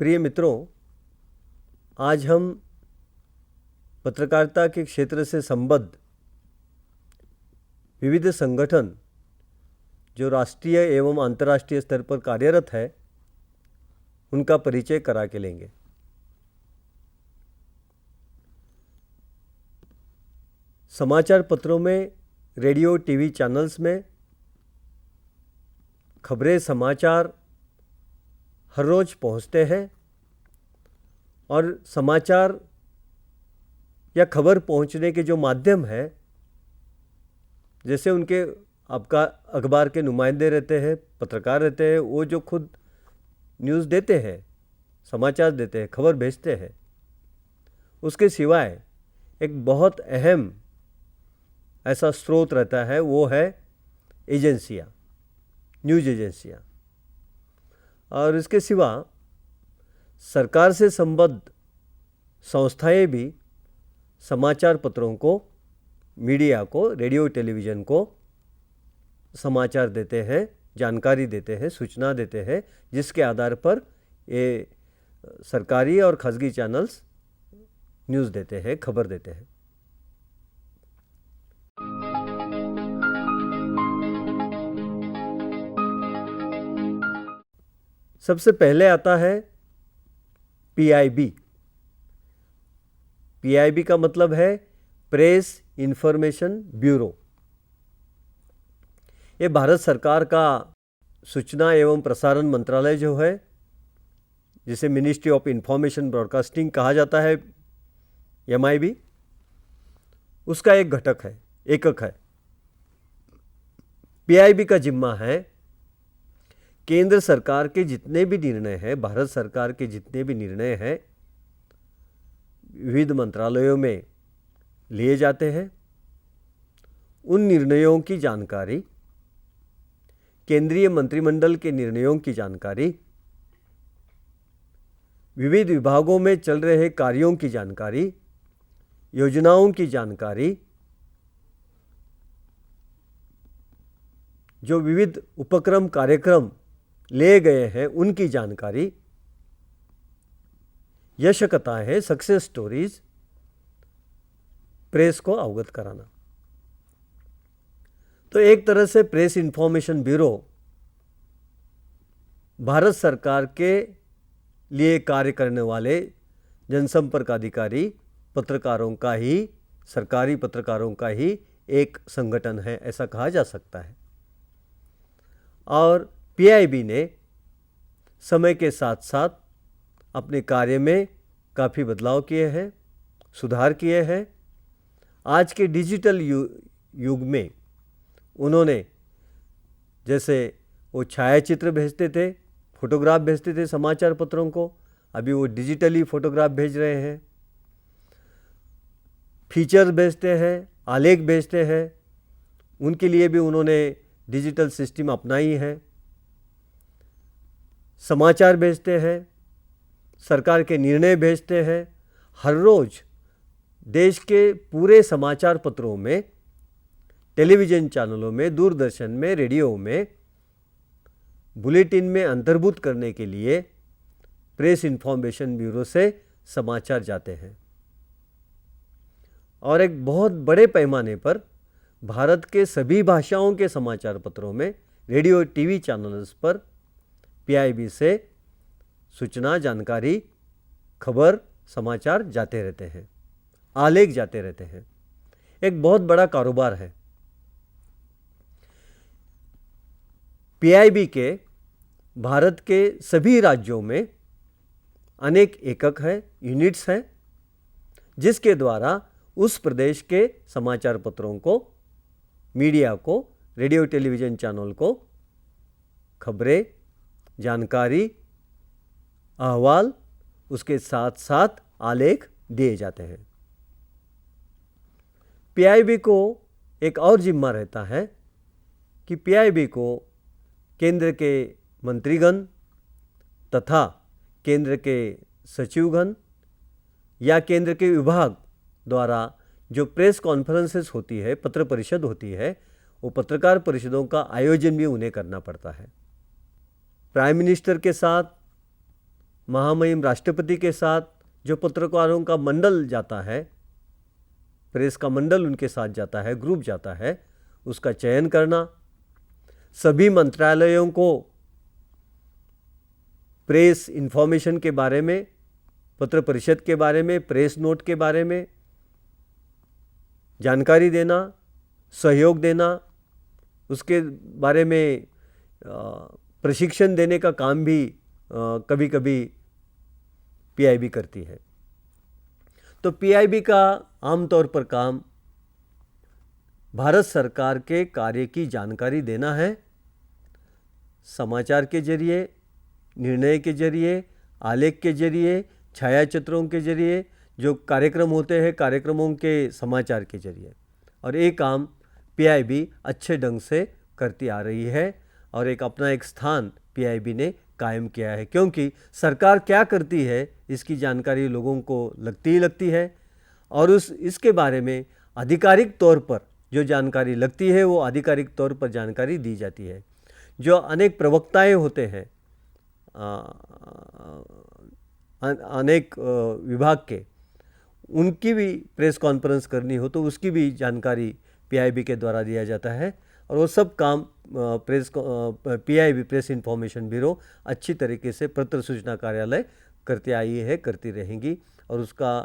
प्रिय मित्रों, आज हम पत्रकारिता के क्षेत्र से संबद्ध विविध संगठन जो राष्ट्रीय एवं अंतर्राष्ट्रीय स्तर पर कार्यरत है उनका परिचय करा के लेंगे। समाचार पत्रों में, रेडियो टीवी चैनल्स में खबरें, समाचार हर रोज़ पहुंचते हैं और समाचार या खबर पहुंचने के जो माध्यम है, जैसे उनके आपका अखबार के नुमाइंदे रहते हैं, पत्रकार रहते हैं, वो जो खुद न्यूज़ देते हैं, समाचार देते हैं, खबर भेजते हैं, उसके सिवाय एक बहुत अहम ऐसा स्रोत रहता है, वो है एजेंसियाँ, न्यूज़ एजेंसियाँ। और इसके सिवा सरकार से संबद्ध संस्थाएं भी समाचार पत्रों को, मीडिया को, रेडियो टेलीविज़न को समाचार देते हैं, जानकारी देते हैं, सूचना देते हैं, जिसके आधार पर ये सरकारी और खासगी चैनल्स न्यूज़ देते हैं, खबर देते हैं। सबसे पहले आता है पीआईबी। पीआईबी का मतलब है प्रेस इंफॉर्मेशन ब्यूरो। ये भारत सरकार का सूचना एवं प्रसारण मंत्रालय जो है, जिसे मिनिस्ट्री ऑफ इंफॉर्मेशन ब्रॉडकास्टिंग कहा जाता है, MIB, उसका एक घटक है, एकक है। पीआईबी का जिम्मा है केंद्र सरकार के जितने भी निर्णय हैं, भारत सरकार के जितने भी निर्णय हैं, विविध मंत्रालयों में लिए जाते हैं, उन निर्णयों की जानकारी, केंद्रीय मंत्रिमंडल के निर्णयों की जानकारी, विविध विभागों में चल रहे कार्यों की जानकारी, योजनाओं की जानकारी, जो विविध उपक्रम, कार्यक्रम ले गए हैं, उनकी जानकारी, यश कथाएं, सक्सेस स्टोरीज, प्रेस को अवगत कराना। तो एक तरह से प्रेस इंफॉर्मेशन ब्यूरो भारत सरकार के लिए कार्य करने वाले जनसंपर्क अधिकारी, पत्रकारों का ही, सरकारी पत्रकारों का ही एक संगठन है, ऐसा कहा जा सकता है। और पीआईबी ने समय के साथ साथ अपने कार्य में काफ़ी बदलाव किए हैं, सुधार किए हैं। आज के डिजिटल युग में उन्होंने, जैसे वो छायाचित्र भेजते थे, फोटोग्राफ भेजते थे समाचार पत्रों को, अभी वो डिजिटली फोटोग्राफ भेज रहे हैं, फीचर भेजते हैं, आलेख भेजते हैं, उनके लिए भी उन्होंने डिजिटल सिस्टम अपनाई है। समाचार भेजते हैं, सरकार के निर्णय भेजते हैं। हर रोज़ देश के पूरे समाचार पत्रों में, टेलीविज़न चैनलों में, दूरदर्शन में, रेडियो में, बुलेटिन में अंतर्भूत करने के लिए प्रेस इंफॉर्मेशन ब्यूरो से समाचार जाते हैं। और एक बहुत बड़े पैमाने पर भारत के सभी भाषाओं के समाचार पत्रों में, रेडियो टीवी चैनल्स पर पीआईबी से सूचना, जानकारी, खबर, समाचार जाते रहते हैं, आलेख जाते रहते हैं। एक बहुत बड़ा कारोबार है। पीआईबी के भारत के सभी राज्यों में अनेक एकक हैं, यूनिट्स हैं, जिसके द्वारा उस प्रदेश के समाचार पत्रों को, मीडिया को, रेडियो टेलीविज़न चैनल को खबरें, जानकारी, अहवाल, उसके साथ साथ आलेख दिए जाते हैं। पीआईबी को एक और जिम्मा रहता है कि पीआईबी को केंद्र के मंत्रीगण तथा केंद्र के सचिवगण या केंद्र के विभाग द्वारा जो प्रेस कॉन्फ्रेंसेस होती है, पत्र परिषद होती है, वो पत्रकार परिषदों का आयोजन भी उन्हें करना पड़ता है। प्राइम मिनिस्टर के साथ महामहिम राष्ट्रपति के साथ जो पत्रकारों का मंडल जाता है, प्रेस का मंडल उनके साथ जाता है, ग्रुप जाता है, उसका चयन करना, सभी मंत्रालयों को प्रेस इन्फॉर्मेशन के बारे में, पत्र परिषद के बारे में, प्रेस नोट के बारे में जानकारी देना, सहयोग देना, उसके बारे में प्रशिक्षण देने का काम भी कभी कभी पीआईबी करती है। तो पीआईबी का आमतौर पर काम भारत सरकार के कार्य की जानकारी देना है, समाचार के जरिए, निर्णय के जरिए, आलेख के जरिए, छायाचित्रों के जरिए, जो कार्यक्रम होते हैं कार्यक्रमों के समाचार के जरिए। और ये काम पीआईबी अच्छे ढंग से करती आ रही है और अपना एक स्थान पीआईबी ने कायम किया है, क्योंकि सरकार क्या करती है इसकी जानकारी लोगों को लगती ही लगती है और इसके बारे में आधिकारिक तौर पर जो जानकारी लगती है वो आधिकारिक तौर पर जानकारी दी जाती है। जो अनेक प्रवक्ताएं होते हैं अनेक विभाग के, उनकी भी प्रेस कॉन्फ्रेंस करनी हो तो उसकी भी जानकारी पीआईबी के द्वारा दिया जाता है और वो सब काम पीआईबी प्रेस इन्फॉर्मेशन ब्यूरो अच्छी तरीके से पत्र सूचना कार्यालय करती आई है, करती रहेंगी और उसका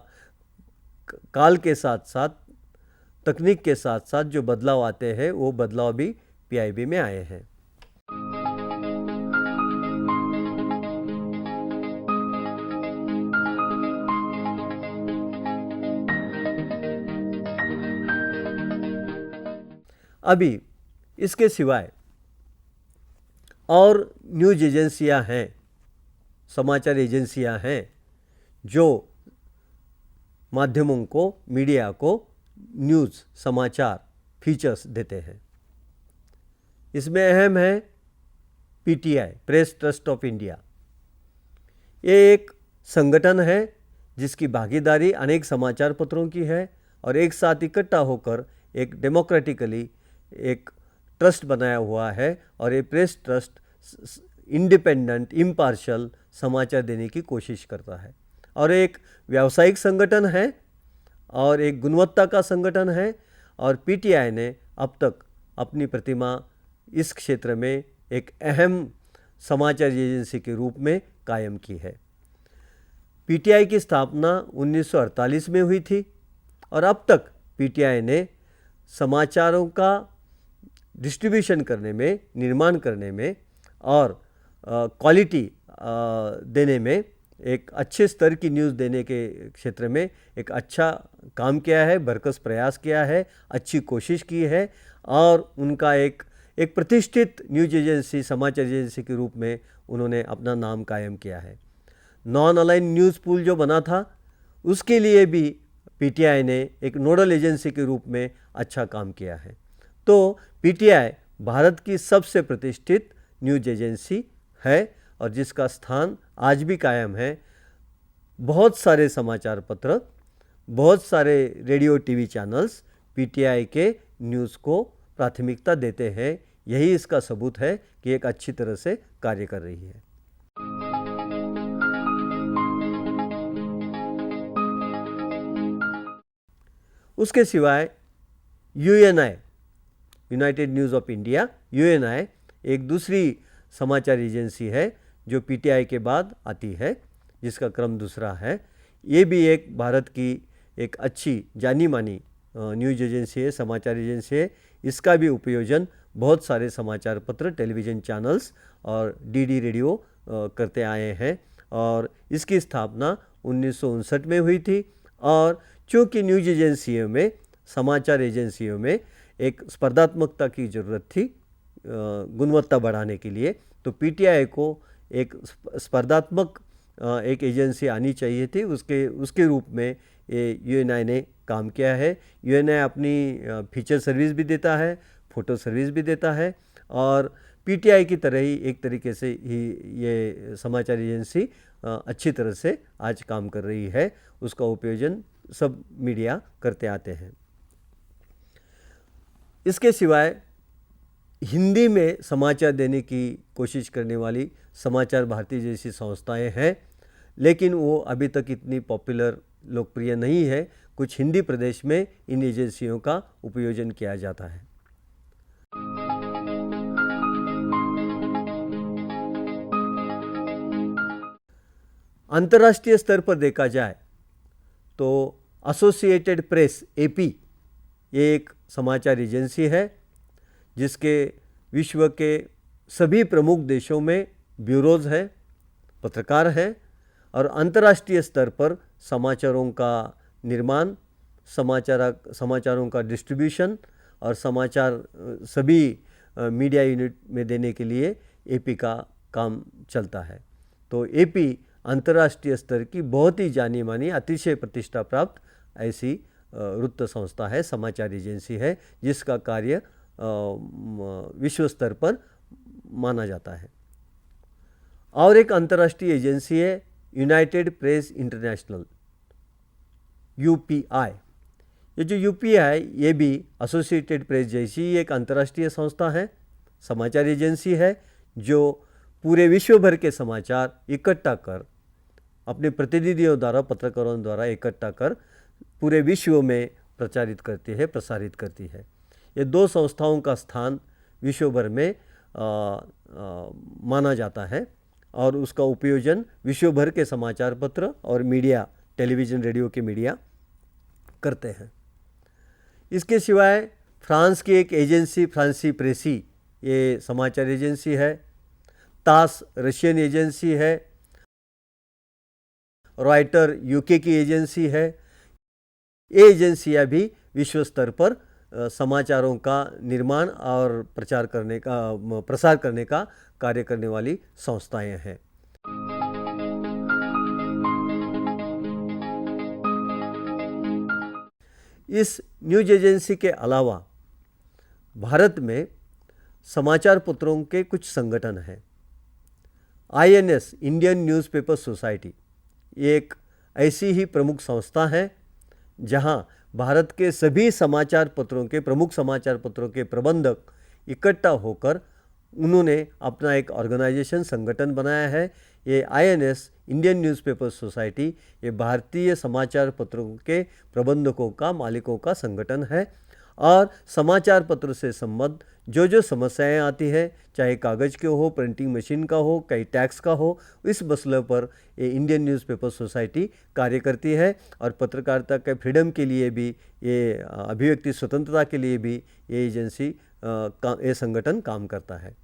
काल के साथ साथ, तकनीक के साथ साथ जो बदलाव आते हैं वो बदलाव भी पीआईबी में आए हैं। अभी इसके सिवाय और न्यूज़ एजेंसियां हैं, समाचार एजेंसियां हैं जो माध्यमों को, मीडिया को न्यूज़, समाचार, फीचर्स देते हैं। इसमें अहम है PTI, press trust of India. ये एक संगठन है जिसकी भागीदारी अनेक समाचार पत्रों की है और एक साथ इकट्ठा होकर एक डेमोक्रेटिकली एक ट्रस्ट बनाया हुआ है और ये प्रेस ट्रस्ट इंडिपेंडेंट, इम्पार्शियल समाचार देने की कोशिश करता है और एक व्यावसायिक संगठन है और एक गुणवत्ता का संगठन है और पीटीआई ने अब तक अपनी प्रतिमा इस क्षेत्र में एक अहम समाचार एजेंसी के रूप में कायम की है। पीटीआई की स्थापना 1948 में हुई थी और अब तक पीटीआई ने समाचारों का डिस्ट्रीब्यूशन करने में, निर्माण करने में और क्वालिटी देने में, एक अच्छे स्तर की न्यूज़ देने के क्षेत्र में एक अच्छा काम किया है, भरकस प्रयास किया है, अच्छी कोशिश की है और उनका एक प्रतिष्ठित न्यूज़ एजेंसी, समाचार एजेंसी के रूप में उन्होंने अपना नाम कायम किया है। नॉन अलाइन न्यूज़ पूल जो बना था उसके लिए भी पीटीआई ने एक नोडल एजेंसी के रूप में अच्छा काम किया है। तो पीटीआई भारत की सबसे प्रतिष्ठित न्यूज़ एजेंसी है और जिसका स्थान आज भी कायम है। बहुत सारे समाचार पत्र, बहुत सारे रेडियो टीवी चैनल्स पीटीआई के न्यूज़ को प्राथमिकता देते हैं। यही इसका सबूत है कि एक अच्छी तरह से कार्य कर रही है। उसके सिवाय Uni, United news of India, Uni एक दूसरी समाचार एजेंसी है जो पीटीआई के बाद आती है, जिसका क्रम दूसरा है। ये भी एक भारत की एक अच्छी जानी मानी न्यूज़ एजेंसी है, समाचार एजेंसी है। इसका भी उपयोजन बहुत सारे समाचार पत्र, टेलीविज़न चैनल्स और डीडी रेडियो करते आए हैं और इसकी स्थापना 1959 में हुई थी। और चूँकि न्यूज़ एजेंसियों में, समाचार एजेंसियों में एक स्पर्धात्मकता की ज़रूरत थी गुणवत्ता बढ़ाने के लिए, तो पीटीआई को एक स्पर्धात्मक एक एजेंसी आनी चाहिए थी। उसके रूप में यूएनआई ने काम किया है। यूएनआई अपनी फीचर सर्विस भी देता है, फ़ोटो सर्विस भी देता है और पीटीआई की तरह ही एक तरीके से ही ये समाचार एजेंसी अच्छी तरह से आज काम कर रही है। उसका उपयोजन सब मीडिया करते आते हैं। इसके सिवाय हिंदी में समाचार देने की कोशिश करने वाली समाचार भारती जैसी संस्थाएं हैं लेकिन वो अभी तक इतनी पॉपुलर लोकप्रिय नहीं है। कुछ हिंदी प्रदेश में इन एजेंसियों का उपयोजन किया जाता है। अंतर्राष्ट्रीय स्तर पर देखा जाए तो एसोसिएटेड प्रेस एपी ये एक समाचार एजेंसी है जिसके विश्व के सभी प्रमुख देशों में ब्यूरोज हैं, पत्रकार हैं और अंतर्राष्ट्रीय स्तर पर समाचारों का निर्माण, समाचारों का डिस्ट्रीब्यूशन और समाचार सभी मीडिया यूनिट में देने के लिए एपी का काम चलता है। तो एपी अंतर्राष्ट्रीय स्तर की बहुत ही जानी मानी अतिशय प्रतिष्ठा प्राप्त ऐसी वृत्त संस्था है, समाचार एजेंसी है जिसका कार्य विश्व स्तर पर माना जाता है। और एक अंतर्राष्ट्रीय एजेंसी है यूनाइटेड प्रेस इंटरनेशनल, यूपीआई। ये जो यूपीआई ये भी एसोसिएटेड प्रेस जैसी एक अंतर्राष्ट्रीय संस्था है, समाचार एजेंसी है जो पूरे विश्व भर के समाचार इकट्ठा कर अपने प्रतिनिधियों द्वारा, पत्रकारों द्वारा इकट्ठा कर पूरे विश्व में प्रचारित करती है, प्रसारित करती है। ये दो संस्थाओं का स्थान विश्व भर में माना जाता है और उसका उपयोजन विश्व भर के समाचार पत्र और मीडिया, टेलीविज़न, रेडियो के मीडिया करते हैं। इसके सिवाय फ्रांस की एक एजेंसी फ्रांसी प्रेसी ये समाचार एजेंसी है, तास रशियन एजेंसी है, रॉयटर यूके की एजेंसी है। ये एजेंसियाँ भी विश्व स्तर पर समाचारों का निर्माण और प्रसार करने का कार्य करने वाली संस्थाएं हैं। इस न्यूज एजेंसी के अलावा भारत में समाचार पत्रों के कुछ संगठन हैं। INS इंडियन न्यूज़पेपर सोसाइटी ये एक ऐसी ही प्रमुख संस्था है जहां भारत के सभी समाचार पत्रों के, प्रमुख समाचार पत्रों के प्रबंधक इकट्ठा होकर उन्होंने अपना एक ऑर्गेनाइजेशन, संगठन बनाया है। ये INS इंडियन न्यूज़पेपर सोसाइटी ये भारतीय समाचार पत्रों के प्रबंधकों का, मालिकों का संगठन है और समाचार पत्र से संबद्ध जो समस्याएं आती है, चाहे कागज़ के हो, प्रिंटिंग मशीन का हो, कई टैक्स का हो, इस मसले पर ये इंडियन न्यूज़पेपर सोसाइटी कार्य करती है और पत्रकारिता के फ्रीडम के लिए भी, ये अभिव्यक्ति स्वतंत्रता के लिए भी ये एजेंसी ये संगठन काम करता है।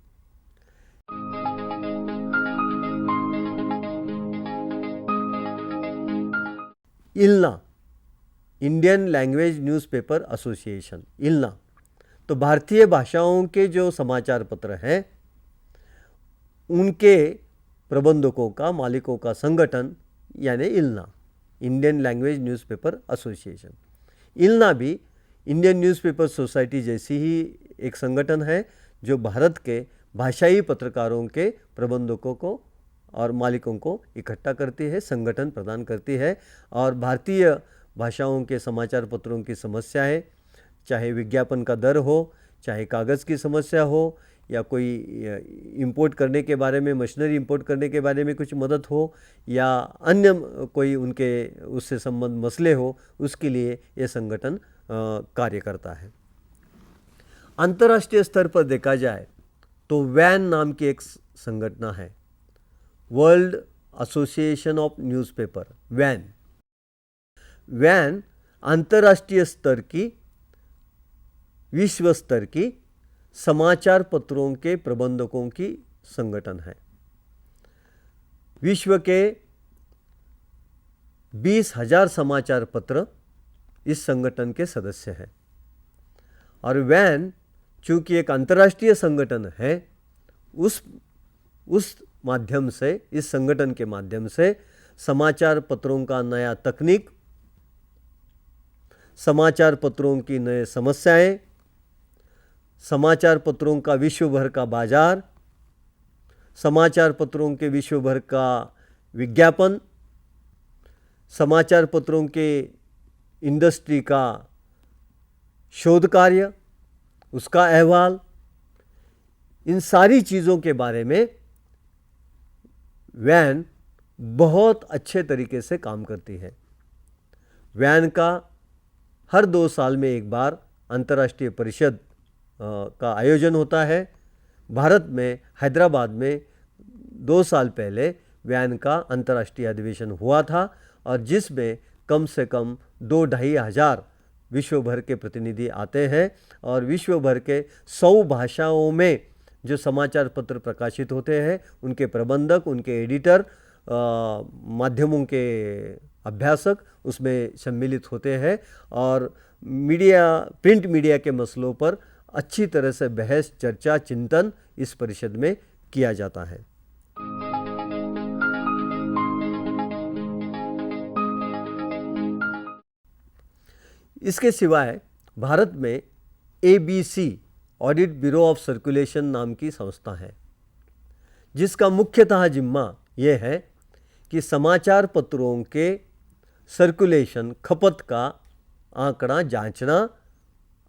इल्ना इंडियन लैंग्वेज न्यूज़पेपर एसोसिएशन, इल्ना तो भारतीय भाषाओं के जो समाचार पत्र हैं उनके प्रबंधकों का, मालिकों का संगठन यानी इल्ना, इंडियन लैंग्वेज न्यूज़पेपर एसोसिएशन। इल्ना भी इंडियन न्यूज़पेपर सोसाइटी जैसी ही एक संगठन है जो भारत के भाषाई पत्रकारों के प्रबंधकों को और मालिकों को इकट्ठा करती है, संगठन प्रदान करती है और भारतीय भाषाओं के समाचार पत्रों की समस्याएं, चाहे विज्ञापन का दर हो, चाहे कागज़ की समस्या हो या कोई इंपोर्ट करने के बारे में, मशीनरी इंपोर्ट करने के बारे में कुछ मदद हो या अन्य कोई उनके उससे संबंध मसले हो, उसके लिए ये संगठन कार्य करता है। अंतर्राष्ट्रीय स्तर पर देखा जाए तो वैन नाम की एक संगठन है, वर्ल्ड एसोसिएशन ऑफ न्यूज़पेपर, वैन। वैन अंतर्राष्ट्रीय स्तर की, विश्व स्तर की समाचार पत्रों के प्रबंधकों की संगठन है। विश्व के 20,000 समाचार पत्र इस संगठन के सदस्य हैं और वैन चूंकि एक अंतर्राष्ट्रीय संगठन है, उस माध्यम से, इस संगठन के माध्यम से समाचार पत्रों का नया तकनीक, समाचार पत्रों की नए समस्याएं, समाचार पत्रों का विश्व भर का बाजार, समाचार पत्रों के विश्व भर का विज्ञापन, समाचार पत्रों के इंडस्ट्री का शोध कार्य, उसका अहवाल, इन सारी चीज़ों के बारे में वैन बहुत अच्छे तरीके से काम करती है। WAN का हर 2 साल में एक बार अंतर्राष्ट्रीय परिषद का आयोजन होता है। भारत में हैदराबाद में 2 साल पहले WAN का अंतर्राष्ट्रीय अधिवेशन हुआ था और जिसमें कम से कम 2-2.5 हज़ार विश्व भर के प्रतिनिधि आते हैं और विश्व भर के 100 भाषाओं में जो समाचार पत्र प्रकाशित होते हैं उनके प्रबंधक, उनके एडिटर, माध्यमों के अभ्यासक उसमें सम्मिलित होते हैं और प्रिंट मीडिया के मसलों पर अच्छी तरह से बहस, चर्चा, चिंतन इस परिषद में किया जाता है। इसके सिवाय भारत में ABC audit bureau of circulation नाम की संस्था है, जिसका मुख्यतः जिम्मा यह है कि समाचार पत्रों के सर्कुलेशन, खपत का आंकड़ा जांचना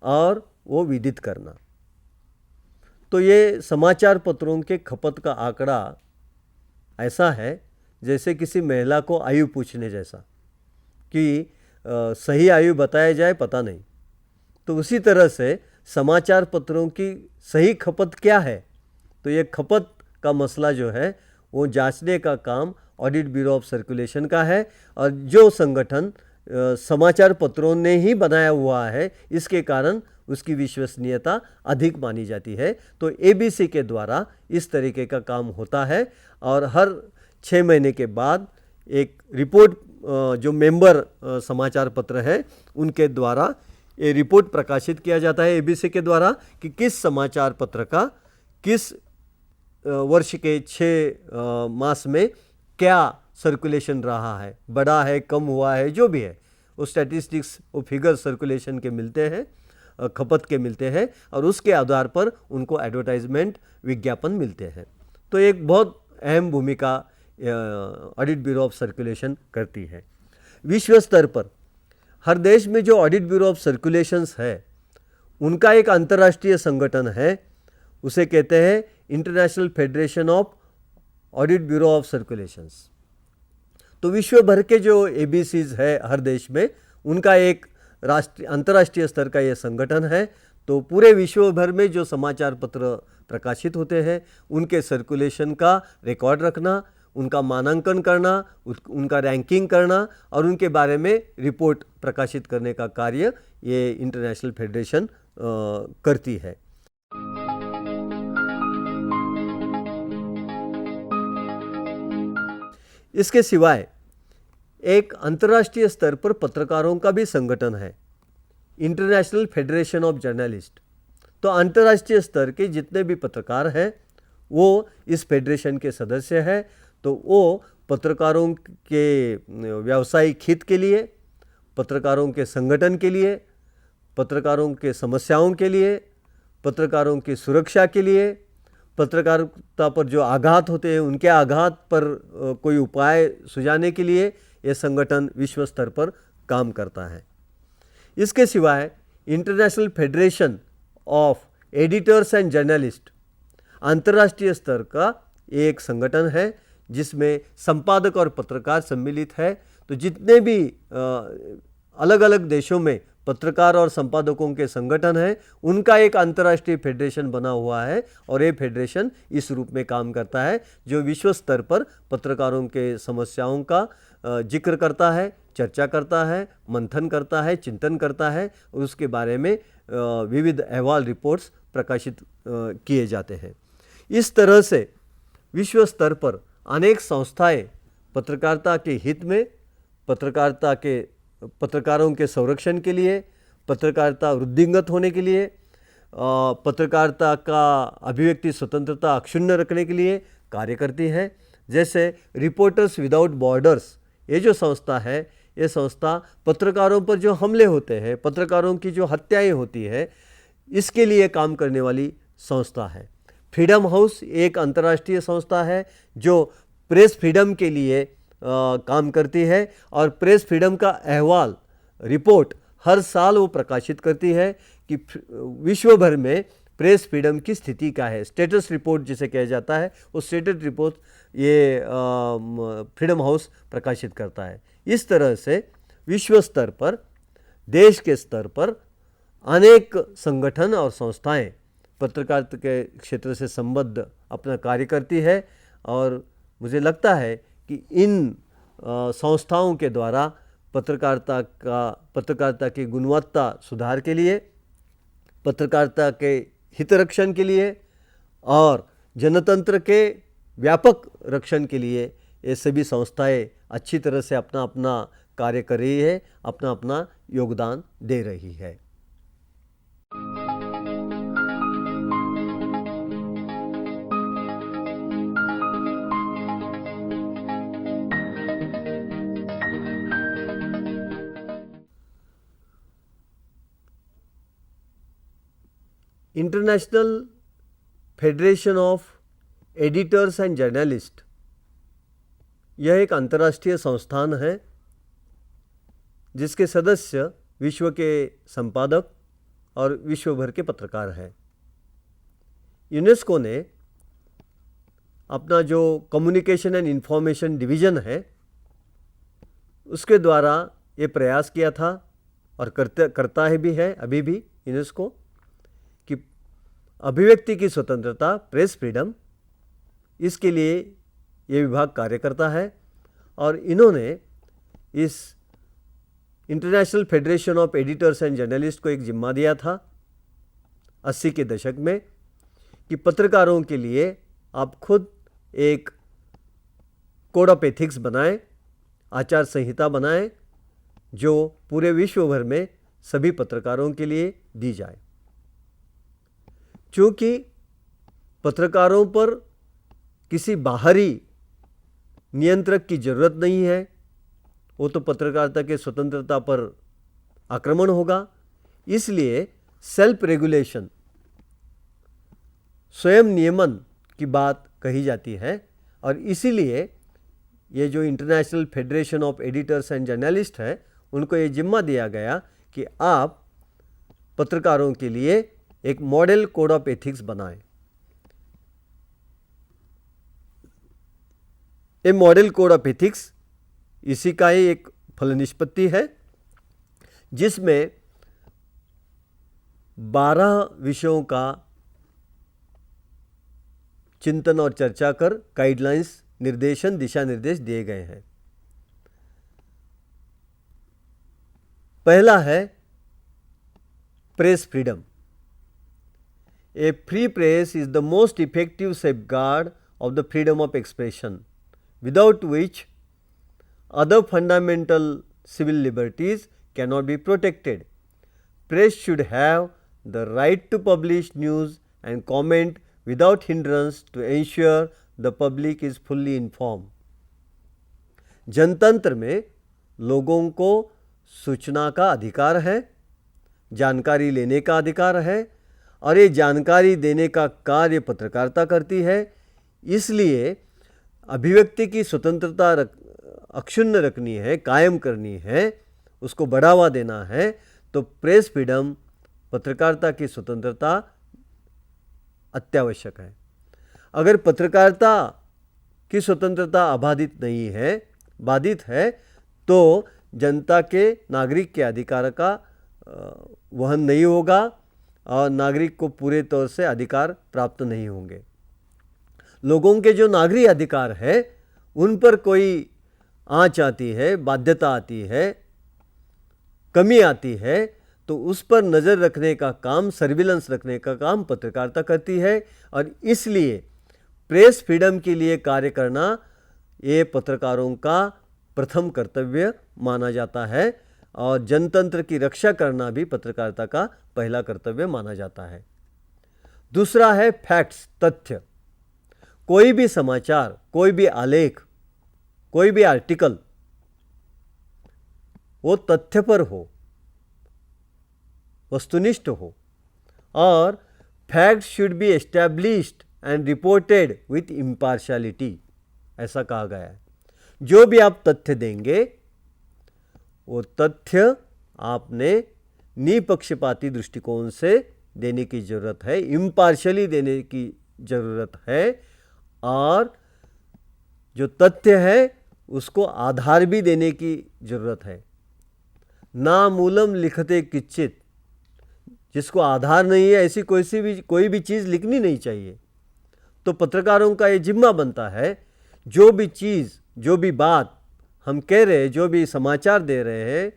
और वो विदित करना। तो ये समाचार पत्रों के खपत का आंकड़ा ऐसा है जैसे किसी महिला को आयु पूछने जैसा कि सही आयु बताया जाए पता नहीं। तो उसी तरह से समाचार पत्रों की सही खपत क्या है, तो ये खपत का मसला जो है वो जांचने का काम ऑडिट ब्यूरो ऑफ सर्कुलेशन का है। और जो संगठन समाचार पत्रों ने ही बनाया हुआ है इसके कारण उसकी विश्वसनीयता अधिक मानी जाती है। तो ABC के द्वारा इस तरीके का काम होता है और हर 6 महीने के बाद एक रिपोर्ट जो मेंबर समाचार पत्र है उनके द्वारा ये रिपोर्ट प्रकाशित किया जाता है ABC के द्वारा कि किस समाचार पत्र का किस वर्ष के 6 मास में क्या सर्कुलेशन रहा है, बढ़ा है, कम हुआ है, जो भी है वो स्टैटिस्टिक्स, वो फिगर सर्कुलेशन के मिलते हैं, खपत के मिलते हैं और उसके आधार पर उनको एडवर्टाइजमेंट, विज्ञापन मिलते हैं। तो एक बहुत अहम भूमिका ऑडिट ब्यूरो ऑफ सर्कुलेशन करती है। विश्व स्तर पर हर देश में जो ऑडिट ब्यूरो ऑफ सर्कुलेशंस है उनका एक अंतर्राष्ट्रीय संगठन है, उसे कहते हैं international federation of audit bureau of circulations. तो विश्व भर के जो ABCs है हर देश में उनका एक अंतर्राष्ट्रीय स्तर का ये संगठन है। तो पूरे विश्व भर में जो समाचार पत्र प्रकाशित होते हैं उनके सर्कुलेशन का रिकॉर्ड रखना, उनका मानांकन करना, उनका रैंकिंग करना और उनके बारे में रिपोर्ट प्रकाशित करने का कार्य ये इंटरनेशनल फेडरेशन करती है। इसके सिवाय एक अंतर्राष्ट्रीय स्तर पर पत्रकारों का भी संगठन है, इंटरनेशनल फेडरेशन ऑफ जर्नलिस्ट। तो अंतर्राष्ट्रीय स्तर के जितने भी पत्रकार हैं वो इस फेडरेशन के सदस्य हैं। तो वो पत्रकारों के व्यावसायिक हित के लिए, पत्रकारों के संगठन के लिए, पत्रकारों के समस्याओं के लिए, पत्रकारों की सुरक्षा के लिए, पत्रकारिता पर जो आघात होते हैं उनके आघात पर कोई उपाय सुझाने के लिए ये संगठन विश्व स्तर पर काम करता है। इसके सिवाय international federation of editors and journalist अंतर्राष्ट्रीय स्तर का एक संगठन है जिसमें संपादक और पत्रकार सम्मिलित है। तो जितने भी अलग अलग देशों में पत्रकार और संपादकों के संगठन हैं उनका एक अंतर्राष्ट्रीय फेडरेशन बना हुआ है और ये फेडरेशन इस रूप में काम करता है जो विश्व स्तर पर पत्रकारों के समस्याओं का जिक्र करता है, चर्चा करता है, मंथन करता है, चिंतन करता है और उसके बारे में विविध अहवाल, रिपोर्ट्स प्रकाशित किए जाते हैं। इस तरह से विश्व स्तर पर अनेक संस्थाएं पत्रकारिता के हित में, पत्रकारों के संरक्षण के लिए, पत्रकारिता वृद्धिंगत होने के लिए, पत्रकारिता का अभिव्यक्ति स्वतंत्रता अक्षुण्ण रखने के लिए कार्य करती है। जैसे रिपोर्टर्स विदाउट बॉर्डर्स ये जो संस्था है, ये संस्था पत्रकारों पर जो हमले होते हैं, पत्रकारों की जो हत्याएं होती है, इसके लिए काम करने वाली संस्था है। फ्रीडम हाउस एक अंतर्राष्ट्रीय संस्था है जो प्रेस फ्रीडम के लिए काम करती है और प्रेस फ्रीडम का अहवाल, रिपोर्ट हर साल वो प्रकाशित करती है कि विश्व भर में प्रेस फ्रीडम की स्थिति क्या है, स्टेटस रिपोर्ट जिसे कहा जाता है, वो स्टेटस रिपोर्ट ये फ्रीडम हाउस प्रकाशित करता है। इस तरह से विश्व स्तर पर, देश के स्तर पर अनेक संगठन और संस्थाएं पत्रकारिता के क्षेत्र से संबद्ध अपना कार्य करती है और मुझे लगता है कि इन संस्थाओं के द्वारा पत्रकारिता की गुणवत्ता सुधार के लिए, पत्रकारिता के हितरक्षण के लिए और जनतंत्र के व्यापक रक्षण के लिए ये सभी संस्थाएं अच्छी तरह से अपना अपना कार्य कर रही है, अपना अपना योगदान दे रही है। International federation of editors and journalist, यह एक अंतर्राष्ट्रीय संस्थान है जिसके सदस्य विश्व के संपादक और विश्व भर के पत्रकार हैं। यूनेस्को ने अपना जो कम्युनिकेशन एंड इंफॉर्मेशन डिवीज़न है उसके द्वारा ये प्रयास किया था और करता है भी है अभी भी यूनेस्को कि अभिव्यक्ति की स्वतंत्रता, प्रेस फ्रीडम, इसके लिए ये विभाग कार्य करता है। और इन्होंने इस international federation of editors and journalist को एक जिम्मा दिया था 80 के दशक में कि पत्रकारों के लिए आप खुद एक कोड ऑफ एथिक्स बनाएं, आचार संहिता बनाएं जो पूरे विश्व भर में सभी पत्रकारों के लिए दी जाए। चूँकि पत्रकारों पर किसी बाहरी नियंत्रक की ज़रूरत नहीं है, वो तो पत्रकारिता के स्वतंत्रता पर आक्रमण होगा, इसलिए सेल्फ रेगुलेशन, स्वयं नियमन की बात कही जाती है। और इसीलिए ये जो international federation of editors and journalist है उनको ये जिम्मा दिया गया कि आप पत्रकारों के लिए एक मॉडल कोड ऑफ एथिक्स बनाएं। ये मॉडल कोड ऑफ एथिक्स इसी का ही एक फलनिष्पत्ति है जिसमें 12 विषयों का चिंतन और चर्चा कर गाइडलाइंस, निर्देशन, दिशा निर्देश दिए गए हैं। पहला है press freedom. A free press is the most effective safeguard of the freedom of expression, without which other fundamental civil liberties cannot be protected. Press should have the right to publish news and comment without hindrance to ensure the public is fully informed. जनतंत्र में लोगों को सूचना का अधिकार है, जानकारी लेने का अधिकार है और ये जानकारी देने का कार्य पत्रकारिता करती है। इसलिए अभिव्यक्ति की स्वतंत्रता अक्षुण्ण रखनी है, कायम करनी है, उसको बढ़ावा देना है, तो प्रेस फ्रीडम, पत्रकारिता की स्वतंत्रता अत्यावश्यक है। अगर पत्रकारिता की स्वतंत्रता अबाधित नहीं है, बाधित है, तो जनता के, नागरिक के अधिकार का वहन नहीं होगा और नागरिक को पूरे तौर से अधिकार प्राप्त नहीं होंगे। लोगों के जो नागरिक अधिकार है उन पर कोई आँच आती है, बाध्यता आती है, कमी आती है, तो उस पर नज़र रखने का काम, सर्विलेंस रखने का काम पत्रकारिता करती है। और इसलिए प्रेस फ्रीडम के लिए कार्य करना ये पत्रकारों का प्रथम कर्तव्य माना जाता है और जनतंत्र की रक्षा करना भी पत्रकारिता का पहला कर्तव्य माना जाता है। दूसरा है फैक्ट्स, तथ्य। कोई भी समाचार, कोई भी आलेख, कोई भी आर्टिकल वो तथ्य पर हो, वस्तुनिष्ठ हो और facts should be established and reported with impartiality, ऐसा कहा गया है। जो भी आप तथ्य देंगे वो तथ्य आपने निपक्षपाती दृष्टिकोण से देने की ज़रूरत है, इम्पार्शली देने की ज़रूरत है, और जो तथ्य है उसको आधार भी देने की ज़रूरत है। ना मूलम लिखते किच्चित, जिसको आधार नहीं है ऐसी कोई भी चीज़ लिखनी नहीं चाहिए। तो पत्रकारों का ये जिम्मा बनता है, जो भी चीज़, जो भी बात हम कह रहे हैं, जो भी समाचार दे रहे हैं,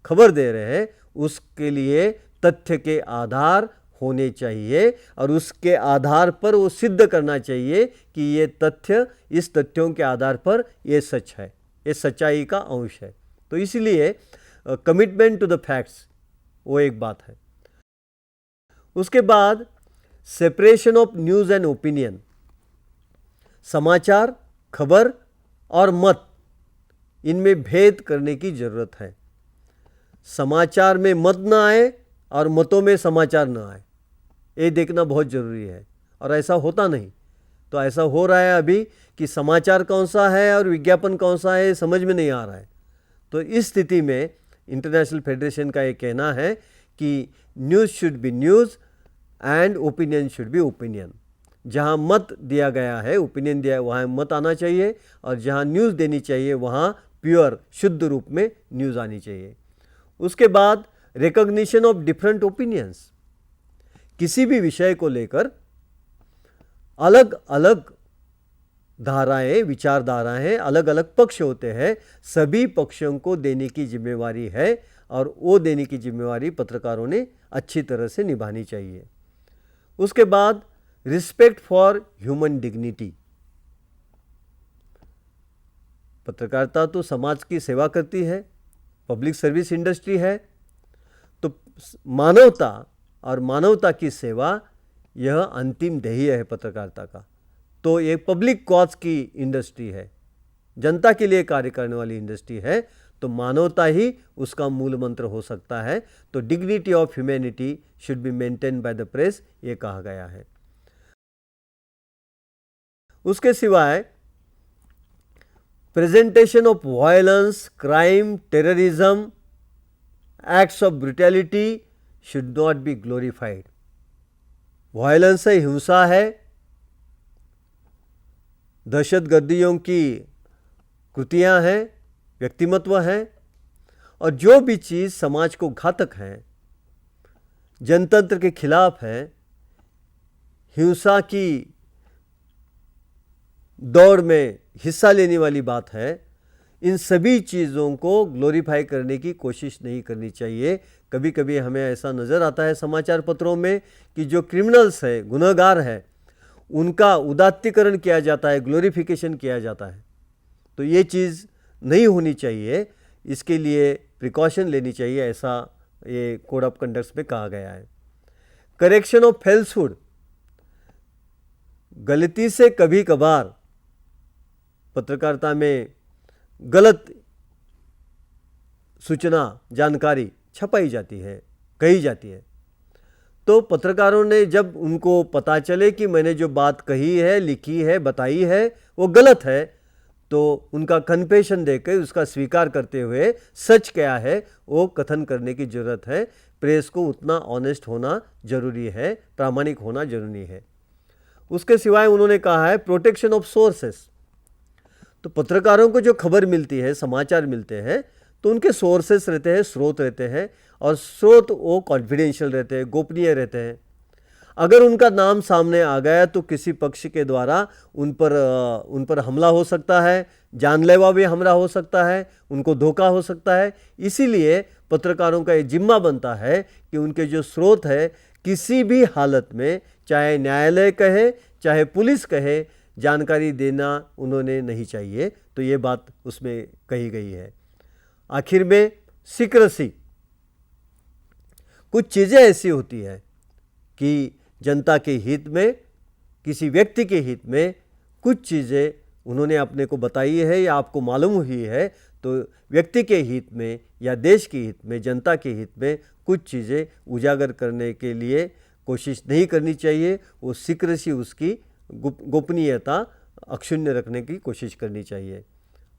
खबर दे रहे हैं, उसके लिए तथ्य के आधार होने चाहिए, और उसके आधार पर वो सिद्ध करना चाहिए कि ये तथ्य, इस तथ्यों के आधार पर ये सच है, ये सच्चाई का अंश है। तो इसलिए कमिटमेंट टू द फैक्ट्स वो एक बात है। उसके बाद separation of news and opinion, समाचार, खबर और मत, इनमें भेद करने की ज़रूरत है। समाचार में मत ना आए और मतों में समाचार ना आए, ये देखना बहुत ज़रूरी है, और ऐसा होता नहीं। तो ऐसा हो रहा है अभी कि समाचार कौन सा है और विज्ञापन कौन सा है समझ में नहीं आ रहा है। तो इस स्थिति में इंटरनेशनल फेडरेशन का ये कहना है कि news should be news and opinion should be opinion. जहाँ मत दिया गया है, ओपिनियन दिया है, वहाँ मत आना चाहिए, और जहाँ न्यूज़ देनी चाहिए वहाँ प्योर, शुद्ध रूप में न्यूज़ आनी चाहिए। उसके बाद रिकॉग्निशन ऑफ डिफरेंट ओपिनियंस, किसी भी विषय को लेकर अलग अलग धाराएं, विचारधाराएं, अलग अलग पक्ष होते हैं, सभी पक्षों को देने की जिम्मेवारी है, और वो देने की जिम्मेवारी पत्रकारों ने अच्छी तरह से निभानी चाहिए। उसके बाद रिस्पेक्ट फॉर ह्यूमन डिग्निटी, पत्रकारिता तो समाज की सेवा करती है, पब्लिक सर्विस इंडस्ट्री है, तो मानवता और मानवता की सेवा यह अंतिम ध्येय है पत्रकारिता का। तो ये पब्लिक कॉज की इंडस्ट्री है, जनता के लिए कार्य करने वाली इंडस्ट्री है, तो मानवता ही उसका मूल मंत्र हो सकता है। तो dignity of humanity should be maintain by the press, ये कहा गया है। उसके सिवाय presentation of violence, crime, terrorism, acts of brutality should not be glorified. Violence है, हिंसा है, दहशतगर्दियों की कृतियां हैं, व्यक्तिमत्व हैं, और जो भी चीज़ समाज को घातक है, जनतंत्र के खिलाफ है, हिंसा की दौड़ में हिस्सा लेने वाली बात है, इन सभी चीज़ों को ग्लोरीफाई करने की कोशिश नहीं करनी चाहिए। कभी कभी हमें ऐसा नज़र आता है समाचार पत्रों में कि जो क्रिमिनल्स है, गुनहगार है, उनका उदात्तीकरण किया जाता है, ग्लोरीफिकेशन किया जाता है। तो ये चीज़ नहीं होनी चाहिए, इसके लिए प्रिकॉशन लेनी चाहिए, ऐसा ये कोड ऑफ कंडक्ट में कहा गया है। करेक्शन ऑफ फेल्सहुड, गलती से कभी कभार पत्रकारिता में गलत सूचना, जानकारी छपाई जाती है, कही जाती है, तो पत्रकारों ने जब उनको पता चले कि मैंने जो बात कही है, लिखी है, बताई है वो गलत है, तो उनका कन्फेशन देकर, उसका स्वीकार करते हुए सच क्या है वो कथन करने की ज़रूरत है। प्रेस को उतना ऑनेस्ट होना जरूरी है, प्रामाणिक होना जरूरी है। उसके सिवाय उन्होंने कहा है प्रोटेक्शन ऑफ सोर्सेस। तो पत्रकारों को जो खबर मिलती है, समाचार मिलते हैं, तो उनके सोर्सेस रहते हैं, स्रोत रहते हैं, और स्रोत वो कॉन्फिडेंशियल रहते हैं, गोपनीय रहते हैं। अगर उनका नाम सामने आ गया तो किसी पक्ष के द्वारा उन पर हमला हो सकता है, जानलेवा भी हमला हो सकता है, उनको धोखा हो सकता है। इसीलिए पत्रकारों का ये जिम्मा बनता है कि उनके जो स्रोत है किसी भी हालत में, चाहे न्यायालय कहे चाहे पुलिस कहे, जानकारी देना उन्होंने नहीं चाहिए। तो ये बात उसमें कही गई है। आखिर में सीक्रेसी, कुछ चीज़ें ऐसी होती हैं कि जनता के हित में, किसी व्यक्ति के हित में कुछ चीज़ें उन्होंने अपने को बताई है या आपको मालूम हुई है, तो व्यक्ति के हित में या देश के हित में, जनता के हित में कुछ चीज़ें उजागर करने के लिए कोशिश नहीं करनी चाहिए। वो सीक्रेसी, उसकी गोपनीयता अक्षुण्ण रखने की कोशिश करनी चाहिए।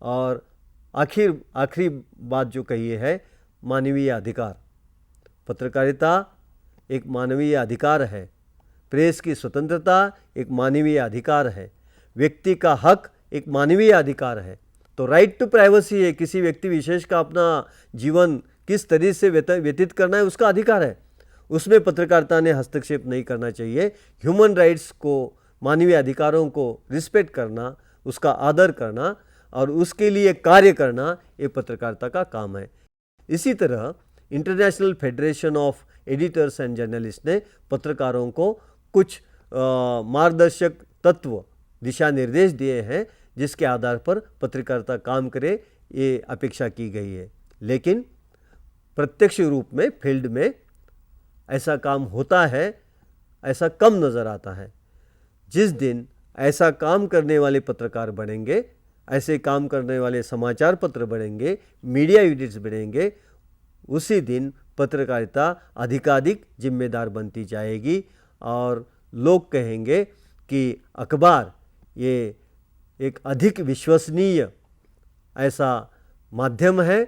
और आखिरी बात जो कही है, मानवीय अधिकार। पत्रकारिता एक मानवीय अधिकार है, प्रेस की स्वतंत्रता एक मानवीय अधिकार है, व्यक्ति का हक एक मानवीय अधिकार है। तो राइट टू प्राइवेसी है, किसी व्यक्ति विशेष का अपना जीवन किस तरीके से व्यतीत करना है उसका अधिकार है, उसमें पत्रकारिता ने हस्तक्षेप नहीं करना चाहिए। ह्यूमन राइट्स को, मानवीय अधिकारों को रिस्पेक्ट करना, उसका आदर करना और उसके लिए कार्य करना, ये पत्रकारिता का काम है। इसी तरह international federation of editors and journalist ने पत्रकारों को कुछ मार्गदर्शक तत्व, दिशा निर्देश दिए हैं जिसके आधार पर पत्रकारिता काम करे, ये अपेक्षा की गई है। लेकिन प्रत्यक्ष रूप में फील्ड में ऐसा काम होता है, ऐसा कम नज़र आता है। जिस दिन ऐसा काम करने वाले पत्रकार बनेंगे, ऐसे काम करने वाले समाचार पत्र बनेंगे, मीडिया यूनिट्स बनेंगे, उसी दिन पत्रकारिता अधिकाधिक जिम्मेदार बनती जाएगी और लोग कहेंगे कि अखबार ये एक अधिक विश्वसनीय ऐसा माध्यम है,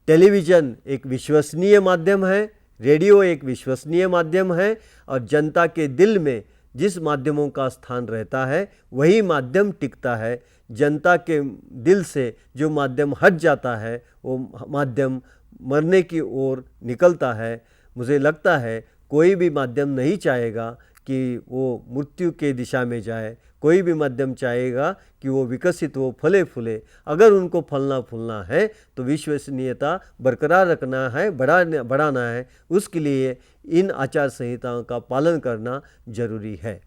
टेलीविज़न एक विश्वसनीय माध्यम है, रेडियो एक विश्वसनीय माध्यम है और जनता के दिल में जिस माध्यमों का स्थान रहता है वही माध्यम टिकता है। जनता के दिल से जो माध्यम हट जाता है वो माध्यम मरने की ओर निकलता है। मुझे लगता है कोई भी माध्यम नहीं चाहेगा कि वो मृत्यु के दिशा में जाए, कोई भी माध्यम चाहेगा कि वो विकसित हो, फले फूले। अगर उनको फलना फूलना है तो विश्वसनीयता बरकरार रखना है, बढ़ाना है, उसके लिए इन आचार संहिताओं का पालन करना जरूरी है।